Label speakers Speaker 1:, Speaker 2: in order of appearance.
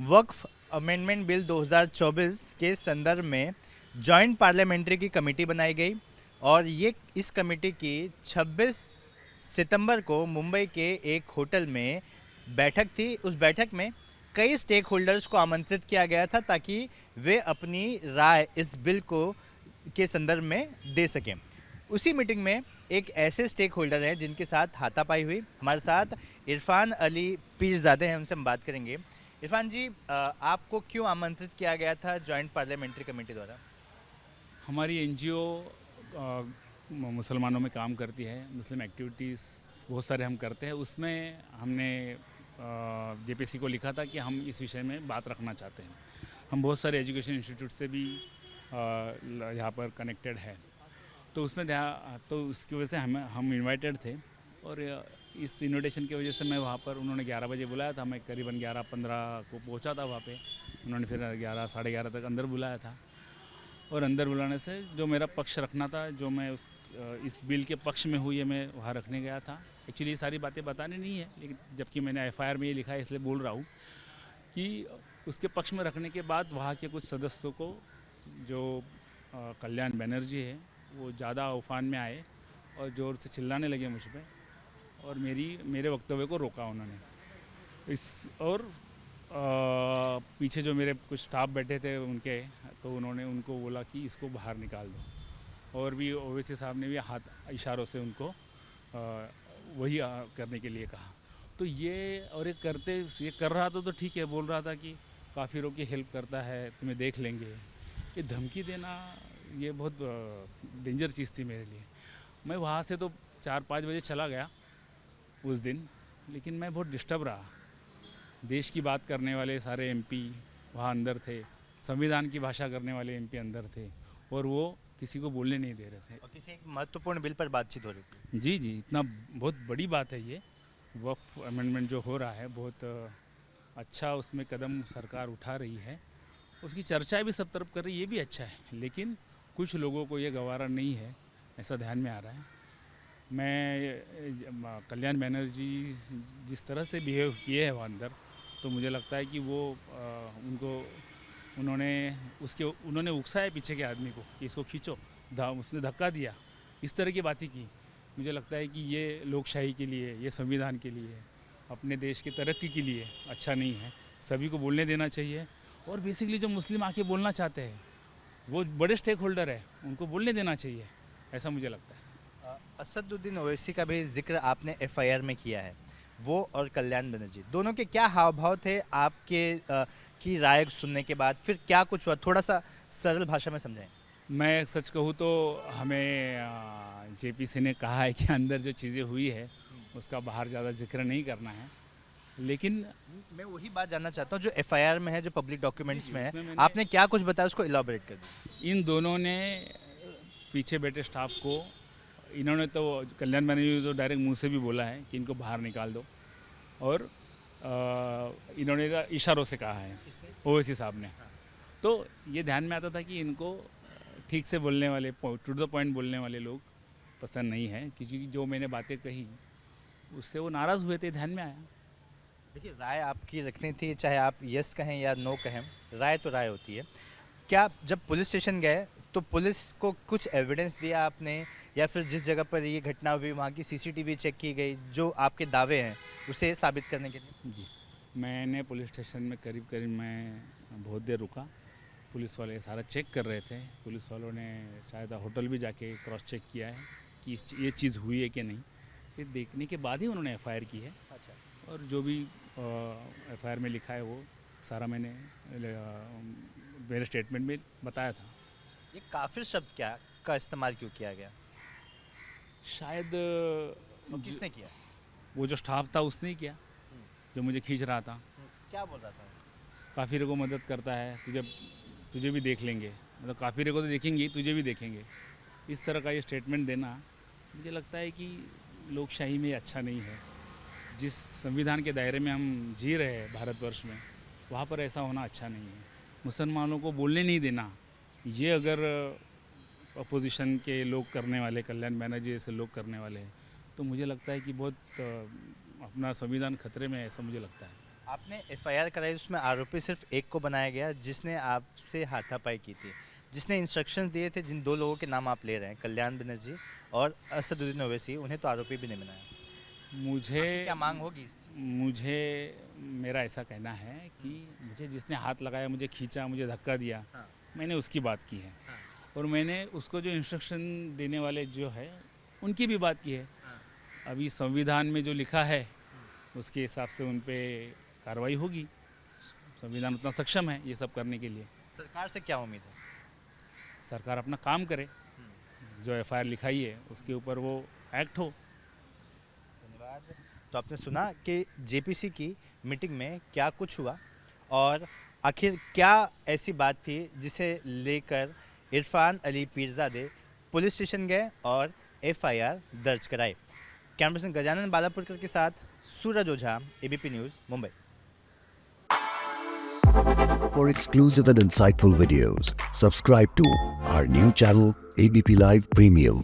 Speaker 1: वक्फ amendment bill 2024 के संदर्भ में जॉइंट पार्लियामेंट्री की कमेटी बनाई गई और ये इस कमेटी की 26 सितंबर को मुंबई के एक होटल में बैठक थी। उस बैठक में कई स्टेक होल्डर्स को आमंत्रित किया गया था ताकि वे अपनी राय इस बिल को के संदर्भ में दे सकें। उसी मीटिंग में एक ऐसे स्टेक होल्डर हैं जिनके साथ हाथापाई हुई। हमारे साथ इरफान अली पीरजादे हैं, उनसे हम बात करेंगे। इरफान जी, आपको क्यों आमंत्रित किया गया था जॉइंट पार्लियामेंट्री कमेटी द्वारा?
Speaker 2: हमारी एनजीओ मुसलमानों में काम करती है। मुस्लिम एक्टिविटीज़ बहुत सारे हम करते हैं। उसमें हमने जेपीसी को लिखा था कि हम इस विषय में बात रखना चाहते हैं। हम बहुत सारे एजुकेशन इंस्टीट्यूट से भी यहाँ पर कनेक्टेड है, तो उसमें तो उसकी वजह से हम इनवाइटेड थे। और इस इनविटेशन की वजह से मैं वहाँ पर, उन्होंने 11 बजे बुलाया था, मैं करीबन 11:15 को पहुँचा था वहाँ पे। उन्होंने फिर 11 साढ़े 11 तक अंदर बुलाया था। और अंदर बुलाने से जो मेरा पक्ष रखना था, जो मैं इस बिल के पक्ष में हुई है, मैं वहाँ रखने गया था। एक्चुअली ये सारी बातें बतानी नहीं है, लेकिन जबकि मैंने एफआईआर में ये लिखा है, इसलिए बोल रहा हूँ कि उसके पक्ष में रखने के बाद वहाँ के कुछ सदस्यों को, जो कल्याण बनर्जी है, वो ज़्यादा उफान में आए और ज़ोर से चिल्लाने लगे मुझ पर, और मेरे वक्तव्य को रोका उन्होंने। और पीछे जो मेरे कुछ स्टाफ बैठे थे उनके, तो उन्होंने उनको बोला कि इसको बाहर निकाल दो। और भी ओवैसी साहब ने भी हाथ इशारों से उनको वही करने के लिए कहा। तो ये कर रहा था, तो ठीक है, बोल रहा था कि काफिरों की हेल्प करता है, तुम्हें देख लेंगे। ये धमकी देना, ये बहुत डेंजर चीज़ थी मेरे लिए। मैं वहाँ से तो 4-5 बजे चला गया उस दिन, लेकिन मैं बहुत डिस्टर्ब रहा। देश की बात करने वाले सारे एमपी वहाँ अंदर थे, संविधान की भाषा करने वाले एमपी अंदर थे, और वो किसी को बोलने नहीं दे रहे थे।
Speaker 1: और किसी एक महत्वपूर्ण बिल पर बातचीत हो रही थी।
Speaker 2: जी जी, इतना बहुत बड़ी बात है ये। वक्फ अमेंडमेंट जो हो रहा है, बहुत अच्छा उसमें कदम सरकार उठा रही है। उसकी चर्चा भी सब तरफ कर रही है, ये भी अच्छा है। लेकिन कुछ लोगों को ये गवारा नहीं है, ऐसा ध्यान में आ रहा है। मैं कल्याण बनर्जी जिस तरह से बिहेव किए हैं वहाँ अंदर, तो मुझे लगता है कि वो उन्होंने उकसाया पीछे के आदमी को कि इसको खींचो, उसने धक्का दिया, इस तरह की बातें की। मुझे लगता है कि ये लोकशाही के लिए, ये संविधान के लिए, अपने देश की तरक्की के लिए अच्छा नहीं है। सभी को बोलने देना चाहिए। और बेसिकली जो मुस्लिम आके बोलना चाहते हैं, वो बड़े स्टेक होल्डर है, उनको बोलने देना चाहिए, ऐसा मुझे लगता है।
Speaker 1: असदुद्दीन ओवैसी का भी जिक्र आपने एफआईआर में किया है। वो और कल्याण बनर्जी दोनों के क्या हाव भाव थे आपके की राय सुनने के बाद? फिर क्या कुछ हुआ, थोड़ा सा सरल भाषा में समझाएं।
Speaker 2: मैं सच कहूँ तो हमें जेपीसी ने कहा है कि अंदर जो चीज़ें हुई है उसका बाहर ज़्यादा जिक्र नहीं करना है। लेकिन
Speaker 1: मैं वही बात जानना चाहता हूँ जो एफआईआर में है, जो पब्लिक डॉक्यूमेंट्स
Speaker 2: जी,
Speaker 1: में है।
Speaker 2: उसमें
Speaker 1: आपने क्या कुछ बताया, उसको इलाबोरेट कर दीजिए।
Speaker 2: इन दोनों ने पीछे बैठे स्टाफ को, इन्होंने तो कल्याण बनर्जी तो डायरेक्ट मुंह से भी बोला है कि इनको बाहर निकाल दो। और इन्होंने इशारों से कहा है, ओवैसी साहब ने। तो ये ध्यान में आता था कि इनको ठीक से बोलने वाले, टू द पॉइंट बोलने वाले लोग पसंद नहीं है, क्योंकि जो मैंने बातें कही उससे वो नाराज़ हुए थे, ध्यान में आया।
Speaker 1: देखिए, राय आपकी रखनी थी, चाहे आप यस कहें या नो कहें, राय तो राय होती है। क्या जब पुलिस स्टेशन गए तो पुलिस को कुछ एविडेंस दिया आपने, या फिर जिस जगह पर ये घटना हुई वहाँ की सीसीटीवी चेक की गई, जो आपके दावे हैं उसे साबित करने के लिए?
Speaker 2: जी, मैंने पुलिस स्टेशन में करीब करीब मैं बहुत देर रुका। पुलिस वाले सारा चेक कर रहे थे। पुलिस वालों ने शायद होटल भी जाके क्रॉस चेक किया है कि ये चीज़ हुई है कि नहीं। ये देखने के बाद ही उन्होंने एफआईआर की है।
Speaker 1: अच्छा।
Speaker 2: और जो भी एफआईआर में लिखा है वो सारा मैंने मेरे स्टेटमेंट में बताया था।
Speaker 1: ये काफिर शब्द क्या का इस्तेमाल क्यों किया गया
Speaker 2: शायद
Speaker 1: और किसने किया?
Speaker 2: वो जो स्टाफ था उसने ही किया, जो मुझे खींच रहा था।
Speaker 1: क्या बोल रहा था?
Speaker 2: काफिर को मदद करता है, तुझे भी देख लेंगे, मतलब काफिर को तो देखेंगे, तुझे भी देखेंगे। इस तरह का ये स्टेटमेंट देना मुझे लगता है कि लोकशाही में अच्छा नहीं है। जिस संविधान के दायरे में हम जी रहे हैं भारतवर्ष में, वहाँ पर ऐसा होना अच्छा नहीं है। मुसलमानों को बोलने नहीं देना, ये अगर अपोजिशन के लोग करने वाले, कल्याण बनर्जी जैसे लोग करने वाले हैं, तो मुझे लगता है कि बहुत अपना संविधान खतरे में है, ऐसा मुझे लगता है।
Speaker 1: आपने एफआईआर कराई, उसमें आरोपी सिर्फ एक को बनाया गया जिसने आपसे हाथापाई की थी, जिसने इंस्ट्रक्शंस दिए थे। जिन दो लोगों के नाम आप ले रहे हैं, कल्याण बनर्जी और असदुद्दीन ओवैसी, उन्हें तो आरोपी भी नहीं बनाया।
Speaker 2: मुझे
Speaker 1: क्या मांग होगी?
Speaker 2: मुझे मेरा ऐसा कहना है कि मुझे जिसने हाथ लगाया, मुझे खींचा, मुझे धक्का दिया,
Speaker 1: हाँ।
Speaker 2: मैंने उसकी बात की है।
Speaker 1: हाँ।
Speaker 2: और मैंने उसको जो इंस्ट्रक्शन देने वाले जो है उनकी भी बात की है।
Speaker 1: हाँ।
Speaker 2: अभी संविधान में जो लिखा है उसके हिसाब से उन पे कार्रवाई होगी। संविधान उतना सक्षम है ये सब करने के लिए।
Speaker 1: सरकार से क्या उम्मीद है?
Speaker 2: सरकार अपना काम करे, जो एफआईआर लिखाई है उसके ऊपर वो एक्ट हो।
Speaker 1: धन्यवाद। तो आपने सुना कि जेपीसी की मीटिंग में क्या कुछ हुआ और आखिर क्या ऐसी बात थी जिसे लेकर इरफान अली पीरजादे पुलिस स्टेशन गए और एफआईआर दर्ज कराए। कैमरा पर्सन गजानन बालापुरकर के साथ Suraj Ojha, ABP News, Mumbai.
Speaker 3: For exclusive and insightful videos, subscribe to our new channel ABP Live Premium.